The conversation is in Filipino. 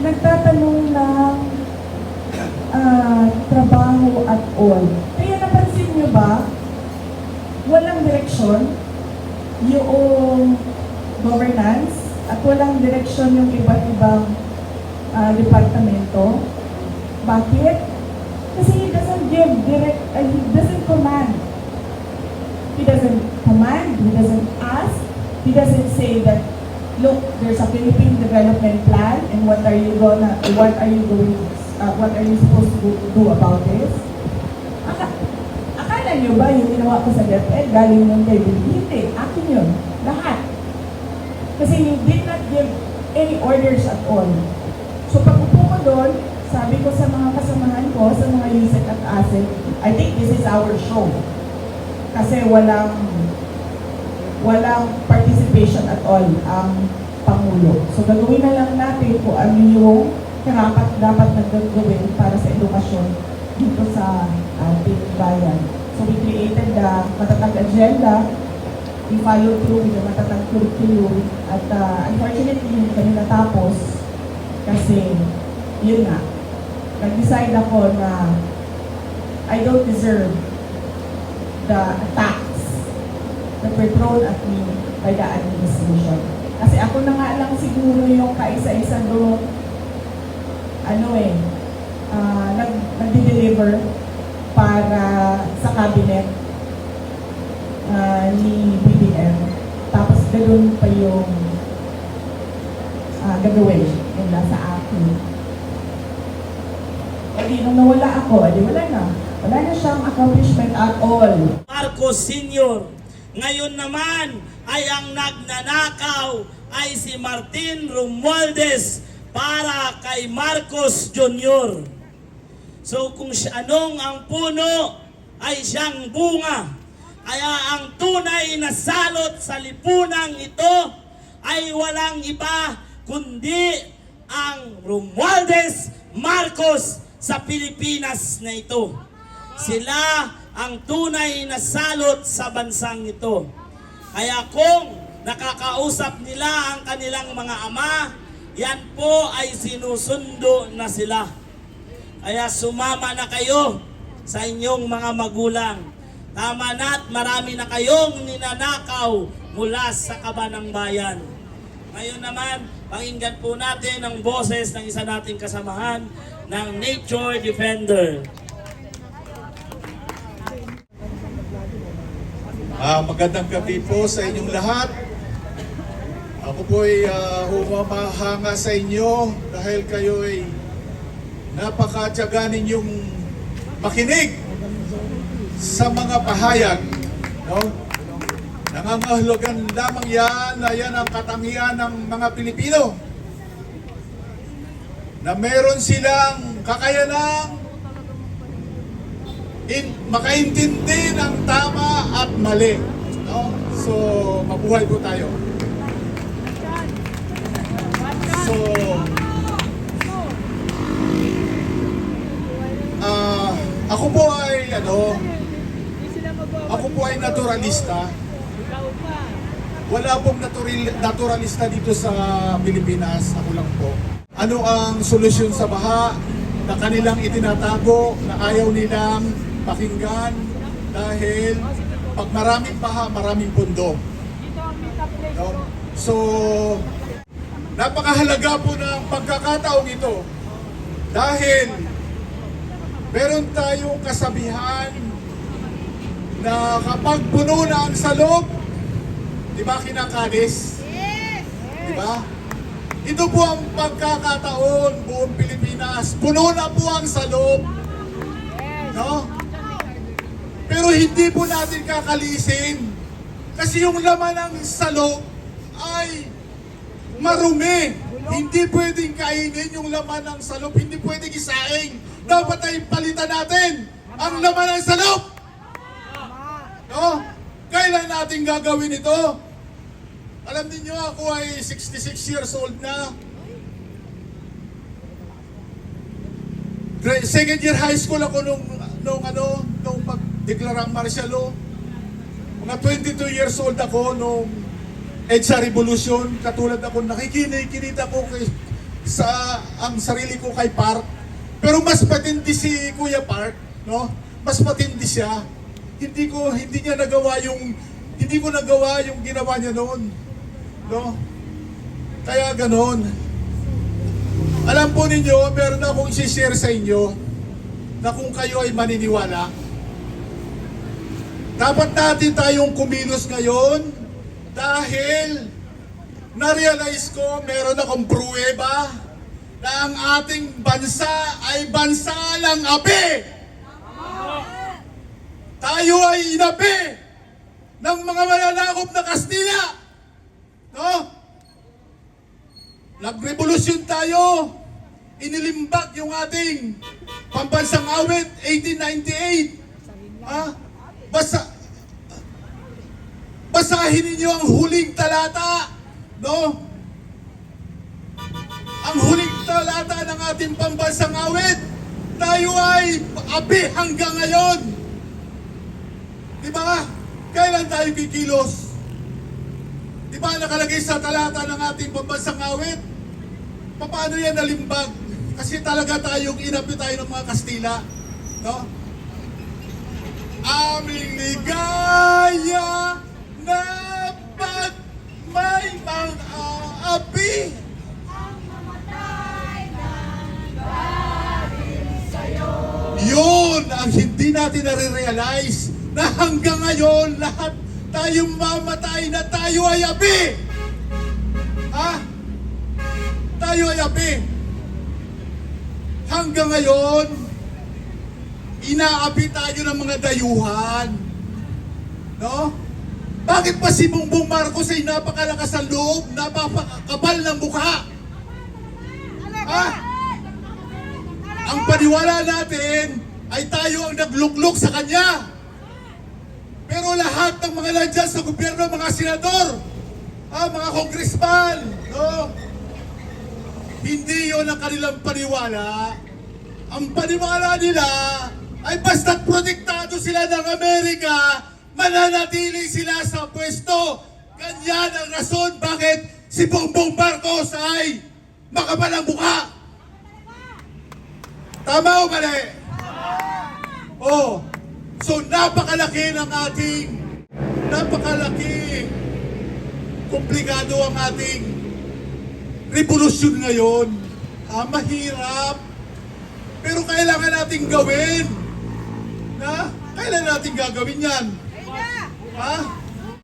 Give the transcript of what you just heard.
nagtatanong ng trabaho at all. Kaya napansin niyo ba, walang direksyon yung governance at walang direksyon yung iba't ibang departamento. Bakit? Kasi he doesn't give he doesn't command. He doesn't command, he doesn't ask, he doesn't say that, look, there's a Philippine development plan and what are you supposed to do about this? Akala nyo ba yung ginawa ko sa DepEd, galing yung kay Bill? Hindi, akin yun. Lahat. Kasi he did not give any orders at all. So pag upo ko doon, sabi ko sa mga kasamahan ko, sa mga USEC at ASEC, I think this is our show. Kasi walang participation at all ang Pangulo. So gagawin na lang natin kung ano yung dapat na gagawin para sa edukasyon dito sa ating bayan. So we created the matatag agenda, we followed through with the matatag curriculum, at unfortunately hindi kami natapos kasi yun nga, nag-decide ako na I don't deserve the attacks that were thrown at me by the administration. Kasi ako na nga lang siguro yung kaisa-isa doon, nag-deliver para sa cabinet ni BBM. Tapos ganoon pa yung gagawin nila sa akin. O di nung nawala ako, wala na. Wala na siyang accomplishment at all. Marcos Sr. Ngayon naman ay ang nagnanakaw ay si Martin Romualdez para kay Marcos Jr. So kung anong ang puno ay siyang bunga, kaya ang tunay na salot sa lipunang ito ay walang iba kundi ang Romualdez Marcos sa Pilipinas na ito. Sila ang tunay na salot sa bansang ito. Kaya kung nakakausap nila ang kanilang mga ama, yan po ay sinusundo na sila. Kaya sumama na kayo sa inyong mga magulang. Tama na't marami na kayong ninanakaw mula sa kaba ng bayan. Ngayon naman, pakinggan po natin ang boses ng isa nating kasamahan ng Nature Defender. Magandang gabi po sa inyong lahat. Ako po ay humamahanga sa inyo dahil kayo ay napakatyaga ninyong makinig sa mga pahayag. No? Nangangahulugan lamang yan na yan ang katangian ng mga Pilipino. Na meron silang kakayanang makaintindi ng tama at mali. No? So, mabuhay po tayo. So, ako po ay naturalista. Wala pong naturalista dito sa Pilipinas. Ako lang po. Ano ang solusyon sa baha na kanilang itinatago na ayaw nilang pakinggan dahil pag maraming baha, maraming pundo. No? So, napakahalaga po ng pagkakataong ito dahil meron tayong kasabihan na kapag puno na ang salop, di ba kinakalis? Di ba? Ito po ang pagkakataon buong Pilipinas. Puno na po ang salop. No? Pero hindi po natin kakalisin. Kasi yung laman ng salop ay marumi. Hindi pwedeng kainin yung laman ng salop. Hindi pwedeng isaing. Dapat ay palitan natin ang laman ng salop. No? Kailan natin gagawin ito? Alam niyo ako ay 66 years old na. Second year high school ako nung pagdeklarang martial law. Mga 22 years old ako nung EDSA Revolution. Katulad ako nakikinig ako ang sarili ko kay Park. Pero mas matindi si Kuya Park, no? Mas matindi siya. Hindi ko nagawa yung ginawa niya noon. No? Kaya ganon. Alam po ninyo, meron akong i-share sa inyo na kung kayo ay maniniwala, dapat natin tayong kumilos ngayon dahil na-realize ko, meron akong pruweba na ang ating bansa ay bansa ng api. Tayo ay inapi ng mga mananakop na Kastila. No? Nagrevolusyon tayo. Inilimbak yung ating pambansang awit, 1898. Basahin ninyo ang huling talata. No? Ang huling talata ng ating pambansang awit, tayo ay api hanggang ngayon. Di ba? Kailan tayo kikilos? Di ba nakalagay sa talata ng ating pambansang awit? Paano yan nalimbag? Kasi talaga tayong inapi tayo ng mga Kastila. No? Aming ligaya na pag may mga api. Yun ang hindi natin nare-realize na hanggang ngayon lahat tayong mamatay na tayo ay api. Ha? Tayo ay api. Hanggang ngayon, inaapi tayo ng mga dayuhan. No? Bakit pa si Bongbong Marcos ay napakalakas ang loob, napakakapal ng mukha? Ha? Ang paniwala natin ay tayo ang nagluklok sa kanya. Pero lahat ng mga nandiyan sa gobyerno, mga senador, mga congressman, no? Hindi yon ang kanilang paniwala. Ang paniwala nila ay basta't protektado sila ng Amerika, mananatili sila sa pwesto. Ganyan ang rason bakit si Bongbong Marcos ay makapal ang mukha. Tama o mali? Oh, so napakalaki komplikado ang ating revolusyon ngayon. Mahirap. Pero kailangan nating gawin. Kailan natin gagawin yan? Ha?